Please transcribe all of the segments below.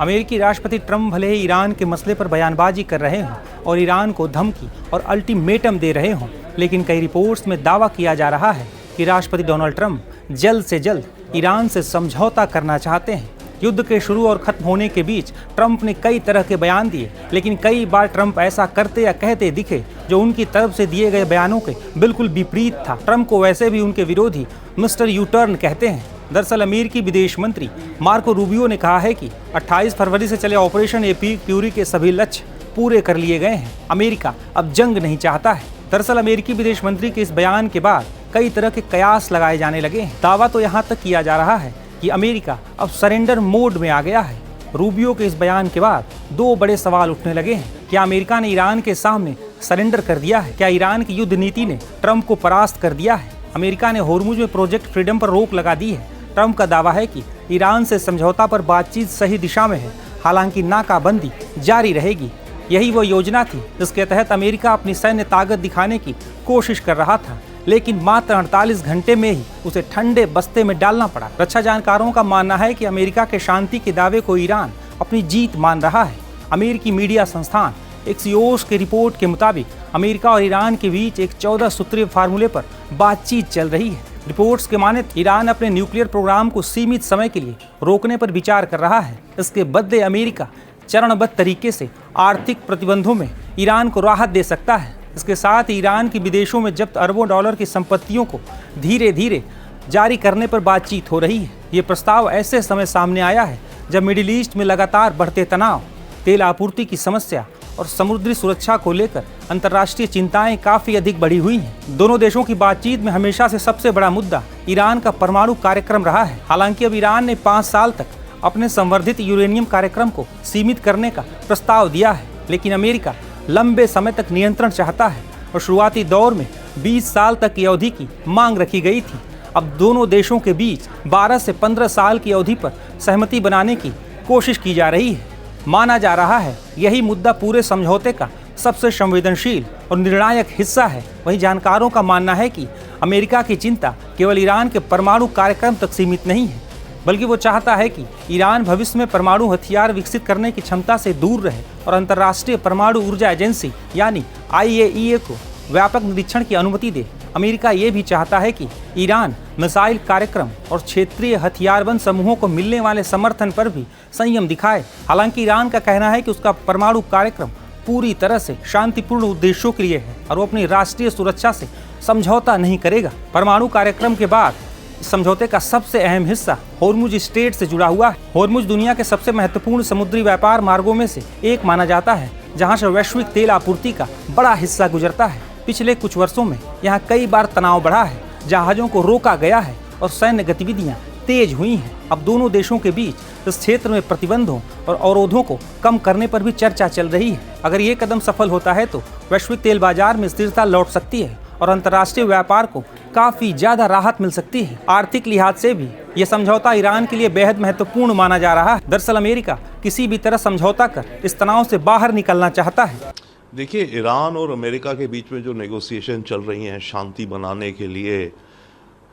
अमेरिकी राष्ट्रपति ट्रंप भले ही ईरान के मसले पर बयानबाजी कर रहे हों और ईरान को धमकी और अल्टीमेटम दे रहे हों, लेकिन कई रिपोर्ट्स में दावा किया जा रहा है कि राष्ट्रपति डोनाल्ड ट्रंप जल्द से जल्द ईरान से समझौता करना चाहते हैं। युद्ध के शुरू और खत्म होने के बीच ट्रंप ने कई तरह के बयान दिए, लेकिन कई बार ट्रंप ऐसा करते या कहते दिखे जो उनकी तरफ से दिए गए बयानों के बिल्कुल विपरीत था। ट्रंप को वैसे भी उनके विरोधी मिस्टर यू टर्न कहते हैं। दरअसल अमेरिकी विदेश मंत्री मार्को रूबियो ने कहा है कि 28 फरवरी से चले ऑपरेशन एपिक फ्यूरी के सभी लक्ष्य पूरे कर लिए गए हैं। अमेरिका अब जंग नहीं चाहता है। दरअसल अमेरिकी विदेश मंत्री के इस बयान के बाद कई तरह के कयास लगाए जाने लगे हैं। दावा तो यहाँ तक किया जा रहा है कि अमेरिका अब सरेंडर मोड में आ गया है। रूबियो के इस बयान के बाद दो बड़े सवाल उठने लगे हैं। क्या अमेरिका ने ईरान के सामने सरेंडर कर दिया है? क्या ईरान की युद्ध नीति ने ट्रंप को परास्त कर दिया है? अमेरिका ने होर्मुज में प्रोजेक्ट फ्रीडम पर रोक लगा दी है। ट्रंप का दावा है कि ईरान से समझौता पर बातचीत सही दिशा में है, हालांकि नाकाबंदी जारी रहेगी। यही वो योजना थी जिसके तहत अमेरिका अपनी सैन्य ताकत दिखाने की कोशिश कर रहा था, लेकिन मात्र 48 घंटे में ही उसे ठंडे बस्ते में डालना पड़ा। रक्षा जानकारों का मानना है कि अमेरिका के शांति के दावे को ईरान अपनी जीत मान रहा है। अमेरिकी मीडिया संस्थान एक्सियोस की रिपोर्ट के मुताबिक अमेरिका और ईरान के बीच एक 14 सूत्रीय फार्मूले पर बातचीत चल रही है। रिपोर्ट्स के माने ईरान अपने न्यूक्लियर प्रोग्राम को सीमित समय के लिए रोकने पर विचार कर रहा है। इसके बदले अमेरिका चरणबद्ध तरीके से आर्थिक प्रतिबंधों में ईरान को राहत दे सकता है। इसके साथ ईरान की विदेशों में जब्त अरबों डॉलर की संपत्तियों को धीरे धीरे जारी करने पर बातचीत हो रही है। ये प्रस्ताव ऐसे समय सामने आया है जब मिडिल ईस्ट में लगातार बढ़ते तनाव, तेल आपूर्ति की समस्या और समुद्री सुरक्षा को लेकर अंतर्राष्ट्रीय चिंताएं काफी अधिक बढ़ी हुई हैं। दोनों देशों की बातचीत में हमेशा से सबसे बड़ा मुद्दा ईरान का परमाणु कार्यक्रम रहा है। हालांकि अब ईरान ने 5 साल तक अपने संवर्धित यूरेनियम कार्यक्रम को सीमित करने का प्रस्ताव दिया है, लेकिन अमेरिका लंबे समय तक नियंत्रण चाहता है और शुरुआती दौर में 20 साल तक की अवधि की मांग रखी गई थी। अब दोनों देशों के बीच 12 से 15 साल की अवधि पर सहमति बनाने की कोशिश की जा रही है। माना जा रहा है यही मुद्दा पूरे समझौते का सबसे संवेदनशील और निर्णायक हिस्सा है। वहीं जानकारों का मानना है कि अमेरिका की चिंता केवल ईरान के परमाणु कार्यक्रम तक सीमित नहीं है, बल्कि वो चाहता है कि ईरान भविष्य में परमाणु हथियार विकसित करने की क्षमता से दूर रहे और अंतर्राष्ट्रीय परमाणु ऊर्जा एजेंसी यानी IAEA को व्यापक निरीक्षण की अनुमति दे। अमेरिका ये भी चाहता है कि ईरान मिसाइल कार्यक्रम और क्षेत्रीय हथियारबंद समूहों को मिलने वाले समर्थन पर भी संयम दिखाए। हालांकि ईरान का कहना है कि उसका परमाणु कार्यक्रम पूरी तरह से शांतिपूर्ण उद्देश्यों के लिए है और वो अपनी राष्ट्रीय सुरक्षा से समझौता नहीं करेगा। परमाणु कार्यक्रम के बाद समझौते का सबसे अहम हिस्सा होर्मुज स्ट्रेट से जुड़ा हुआ है। होर्मुज दुनिया के सबसे महत्वपूर्ण समुद्री व्यापार मार्गों में से एक माना जाता है, जहां से वैश्विक तेल आपूर्ति का बड़ा हिस्सा गुजरता है। पिछले कुछ वर्षों में यहां कई बार तनाव बढ़ा है, जहाजों को रोका गया है और सैन्य गतिविधियां तेज हुई हैं। अब दोनों देशों के बीच इस क्षेत्र में प्रतिबंधों और अवरोधों को कम करने पर भी चर्चा चल रही है। अगर ये कदम सफल होता है तो वैश्विक तेल बाजार में स्थिरता लौट सकती है और अंतर्राष्ट्रीय व्यापार को काफी ज्यादा राहत मिल सकती है। आर्थिक लिहाज से भी ये समझौता ईरान के लिए बेहद महत्वपूर्ण माना जा रहा है। दरअसल अमेरिका किसी भी तरह समझौता कर इस तनाव से बाहर निकलना चाहता है। देखिए, ईरान और अमेरिका के बीच में जो नेगोशिएशन चल रही हैं शांति बनाने के लिए,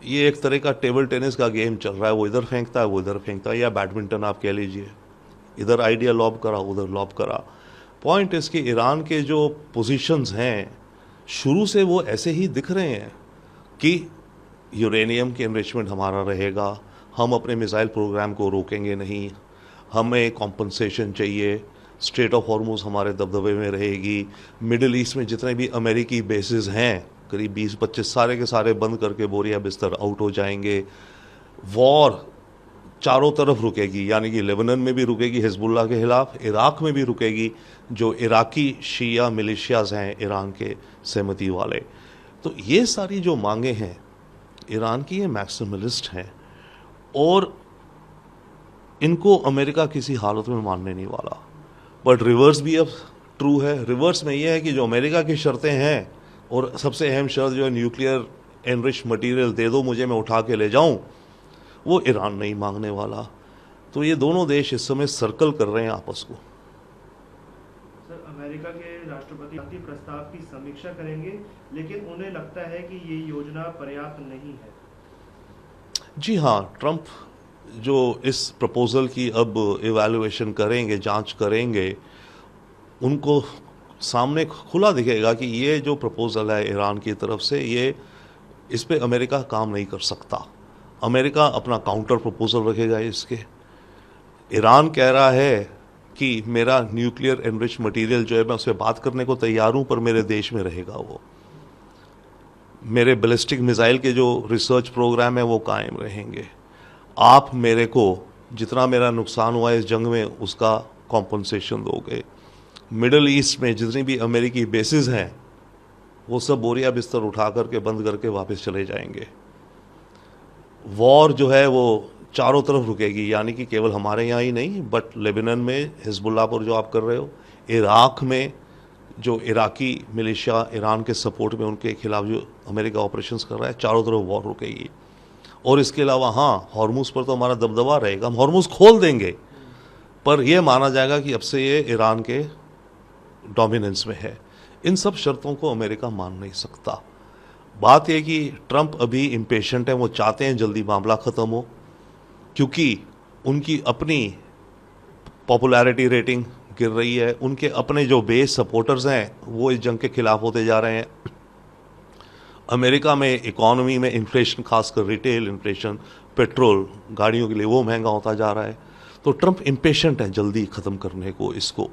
ये एक तरह का टेबल टेनिस का गेम चल रहा है। वो इधर फेंकता है, वो इधर फेंकता है, या बैडमिंटन आप कह लीजिए। इधर आइडिया लॉब करा, उधर लॉब करा। पॉइंट इसकी ईरान के जो पोजीशंस हैं शुरू से वो ऐसे ही दिख रहे हैं कि यूरेनियम की एनरिचमेंट हमारा रहेगा, हम अपने मिसाइल प्रोग्राम को रोकेंगे नहीं, हमें कॉम्पनसेशन चाहिए, स्ट्रेट ऑफ हॉर्मुज हमारे दबदबे में रहेगी, मिडिल ईस्ट में जितने भी अमेरिकी बेसिस हैं करीब 20-25 सारे के सारे बंद करके बोरिया बिस्तर आउट हो जाएंगे। वॉर चारों तरफ रुकेगी, यानी कि लेबनान में भी रुकेगी हिजबुल्लाह के खिलाफ, इराक में भी रुकेगी, जो इराकी शिया मिलिशियाज हैं ईरान के सहमति वाले। तो ये सारी जो मांगे हैं ईरान की, ये मैक्सिमलिस्ट हैं और इनको अमेरिका किसी हालत में मानने नहीं वाला। बट रिवर्स भी अब ट्रू है। रिवर्स में ये है कि जो अमेरिका की शर्तें हैं, और सबसे अहम शर्त जो है न्यूक्लियर एनरिच मटेरियल दे दो मुझे, मैं उठा के ले जाऊं, वो ईरान नहीं मांगने वाला। तो ये दोनों देश इस समय सर्कल कर रहे हैं आपस को। सर, अमेरिका के राष्ट्रपति शांति प्रस्ताव की समीक्षा करेंगे, लेकिन उन्हें लगता है कि ये योजना पर्याप्त नहीं है। जी हाँ, ट्रंप जो इस प्रपोज़ल की अब इवैल्यूएशन करेंगे, जांच करेंगे, उनको सामने खुला दिखेगा कि ये जो प्रपोज़ल है ईरान की तरफ से, ये इस पे अमेरिका काम नहीं कर सकता। अमेरिका अपना काउंटर प्रपोज़ल रखेगा इसके। ईरान कह रहा है कि मेरा न्यूक्लियर एनरिच मटेरियल जो है मैं उससे बात करने को तैयार हूँ, पर मेरे देश में रहेगा वो। मेरे बैलिस्टिक मिसाइल के जो रिसर्च प्रोग्राम है वो कायम रहेंगे। आप मेरे को जितना मेरा नुकसान हुआ इस जंग में उसका कॉम्पनसेशन दोगे। मिडल ईस्ट में जितनी भी अमेरिकी बेसिस हैं वो सब बोरिया बिस्तर उठा करके बंद करके वापस चले जाएंगे। वॉर जो है वो चारों तरफ रुकेगी, यानी कि केवल हमारे यहाँ ही नहीं, बट लेबनान में हिजबुल्लाह पर जो आप कर रहे हो, इराक में जो इराकी मिलिशिया ईरान के सपोर्ट में उनके खिलाफ जो अमेरिका ऑपरेशंस कर रहा है, चारों तरफ वॉर रुकेगी। और इसके अलावा हाँ, हॉर्मुज़ पर तो हमारा दबदबा रहेगा, हम हॉर्मुज़ खोल देंगे, पर यह माना जाएगा कि अब से ये ईरान के डोमिनेंस में है। इन सब शर्तों को अमेरिका मान नहीं सकता। बात यह कि ट्रंप अभी इम्पेशेंट है, वो चाहते हैं जल्दी मामला ख़त्म हो, क्योंकि उनकी अपनी पॉपुलैरिटी रेटिंग गिर रही है, उनके अपने जो बेस सपोर्टर्स हैं वो इस जंग के खिलाफ होते जा रहे हैं। अमेरिका में इकॉनमी में इन्फ्लेशन, खासकर रिटेल इन्फ्लेशन, पेट्रोल गाड़ियों के लिए वो महंगा होता जा रहा है। तो ट्रंप इम्पेशेंट है जल्दी ख़त्म करने को इसको।